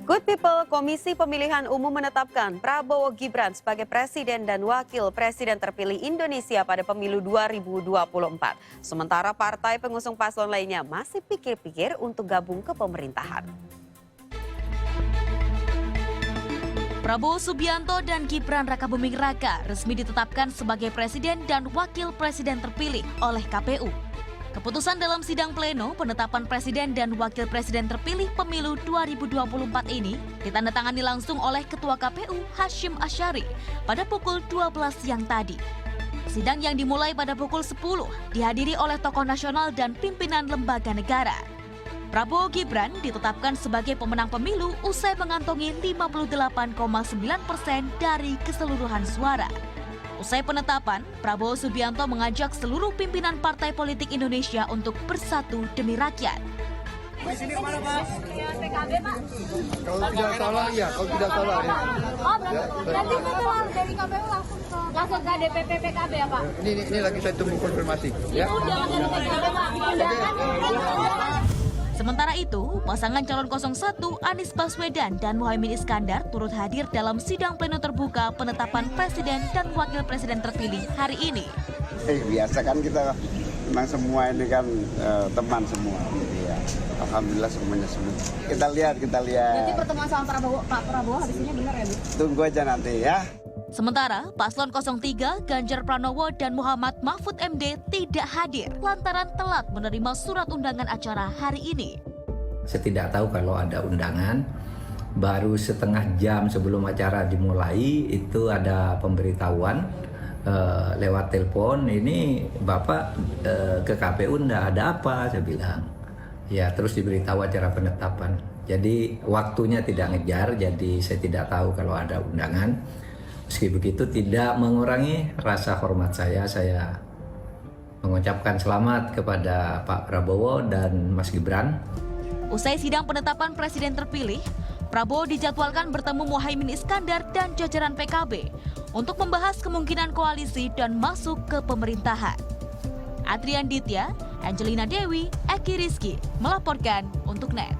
Good People, Komisi Pemilihan Umum menetapkan Prabowo Gibran sebagai Presiden dan Wakil Presiden terpilih Indonesia pada pemilu 2024. Sementara partai pengusung paslon lainnya masih pikir-pikir untuk gabung ke pemerintahan. Prabowo Subianto dan Gibran Rakabuming Raka resmi ditetapkan sebagai Presiden dan Wakil Presiden terpilih oleh KPU. Keputusan dalam sidang pleno penetapan Presiden dan Wakil Presiden terpilih pemilu 2024 ini ditandatangani langsung oleh Ketua KPU Hashim Asyari pada pukul 12 siang tadi. Sidang yang dimulai pada pukul 10 dihadiri oleh tokoh nasional dan pimpinan lembaga negara. Prabowo Gibran ditetapkan sebagai pemenang pemilu usai mengantongi 58,9% dari keseluruhan suara. Usai penetapan, Prabowo Subianto mengajak seluruh pimpinan partai politik Indonesia untuk bersatu demi rakyat. Di sini kemana, Pak? PKB, Pak. Kalau tidak salah, ya. Kalau tidak salah, ya. Oh, berarti setelah dari KPU langsung ke DPP PKB ya, Pak? Ini lagi saya tunggu konfirmasi. Ya. Jangan dari PKB, Pak. Dipindahkan. Sementara itu, pasangan calon 01 Anies Baswedan dan Muhaimin Iskandar turut hadir dalam sidang pleno terbuka penetapan Presiden dan Wakil Presiden terpilih hari ini. Biasa kan kita memang semua ini kan teman semua. Ya. Alhamdulillah semuanya semua. Kita lihat. Nanti pertemuan sama Pak Prabowo habis ini benar ya, Bu? Tunggu aja nanti ya. Sementara paslon 03 Ganjar Pranowo dan Muhammad Mahfud MD tidak hadir lantaran telat menerima surat undangan acara hari ini. Saya tidak tahu kalau ada undangan, baru setengah jam sebelum acara dimulai itu ada pemberitahuan lewat telepon, ini Bapak ke KPU enggak ada apa, saya bilang. Ya terus diberitahu acara penetapan. Jadi waktunya tidak ngejar, jadi saya tidak tahu kalau ada undangan. Meski begitu tidak mengurangi rasa hormat saya mengucapkan selamat kepada Pak Prabowo dan Mas Gibran. Usai sidang penetapan Presiden terpilih, Prabowo dijadwalkan bertemu Muhaimin Iskandar dan jajaran PKB untuk membahas kemungkinan koalisi dan masuk ke pemerintahan. Adrian Ditya, Angelina Dewi, Eki Rizky melaporkan untuk NET.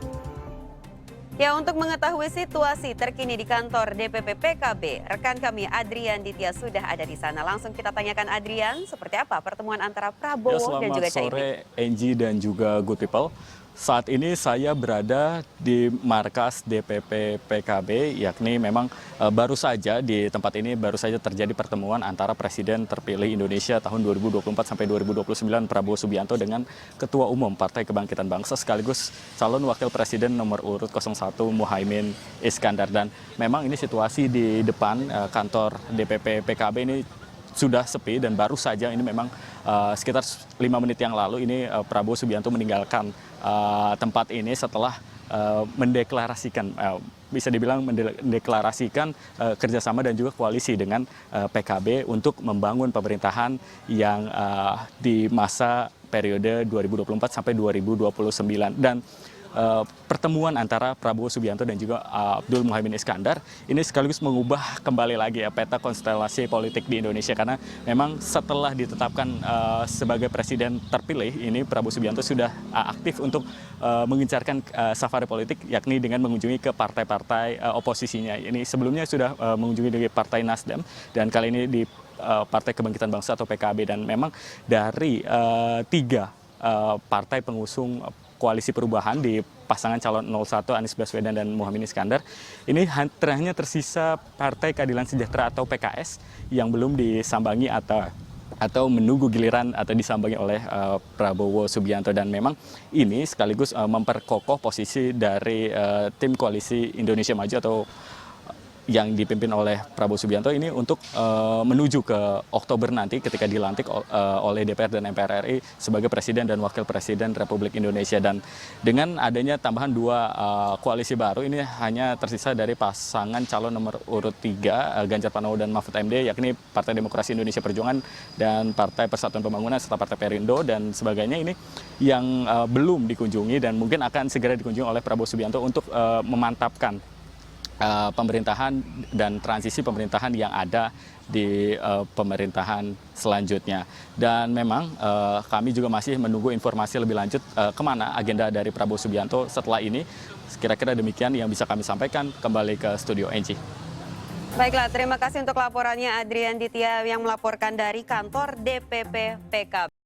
Ya, untuk mengetahui situasi terkini di kantor DPP PKB, rekan kami Adrian Ditya sudah ada di sana. Langsung kita tanyakan Adrian, seperti apa pertemuan antara Prabowo dan juga Caimin. Selamat sore, Angie dan juga Good People. Saat ini saya berada di markas DPP PKB, yakni memang baru saja di tempat ini baru saja terjadi pertemuan antara Presiden terpilih Indonesia tahun 2024 sampai 2029 Prabowo Subianto dengan Ketua Umum Partai Kebangkitan Bangsa sekaligus calon Wakil Presiden nomor urut 01 Muhaimin Iskandar. Dan memang ini situasi di depan kantor DPP PKB ini sudah sepi dan baru saja ini memang sekitar 5 menit yang lalu ini Prabowo Subianto meninggalkan tempat ini setelah mendeklarasikan bisa dibilang mendeklarasikan kerjasama dan juga koalisi dengan PKB untuk membangun pemerintahan yang di masa periode 2024 sampai 2029. Dan pertemuan antara Prabowo Subianto dan juga Abdul Muhaimin Iskandar ini sekaligus mengubah kembali lagi peta konstelasi politik di Indonesia, karena memang setelah ditetapkan sebagai presiden terpilih ini Prabowo Subianto sudah aktif untuk mengencarkan safari politik, yakni dengan mengunjungi ke partai-partai oposisinya. Ini sebelumnya sudah mengunjungi di Partai Nasdem dan kali ini di Partai Kebangkitan Bangsa atau PKB. Dan memang dari tiga partai pengusung koalisi perubahan di pasangan calon 01 Anies Baswedan dan Muhaimin Iskandar, ini hanya tersisa Partai Keadilan Sejahtera atau PKS yang belum disambangi atau menunggu giliran atau disambangi oleh Prabowo Subianto. Dan memang ini sekaligus memperkokoh posisi dari tim koalisi Indonesia Maju atau yang dipimpin oleh Prabowo Subianto ini untuk menuju ke Oktober nanti ketika dilantik oleh DPR dan MPR RI sebagai Presiden dan Wakil Presiden Republik Indonesia. Dan dengan adanya tambahan dua koalisi baru ini hanya tersisa dari pasangan calon nomor urut 3 Ganjar Pranowo dan Mahfud MD, yakni Partai Demokrasi Indonesia Perjuangan dan Partai Persatuan Pembangunan serta Partai Perindo dan sebagainya, ini yang belum dikunjungi dan mungkin akan segera dikunjungi oleh Prabowo Subianto untuk memantapkan pemerintahan dan transisi pemerintahan yang ada di pemerintahan selanjutnya. Dan memang kami juga masih menunggu informasi lebih lanjut kemana agenda dari Prabowo Subianto setelah ini. Kira-kira demikian yang bisa kami sampaikan. Kembali ke studio Enci. Baiklah, terima kasih untuk laporannya Adrian Ditya yang melaporkan dari kantor DPP PKB.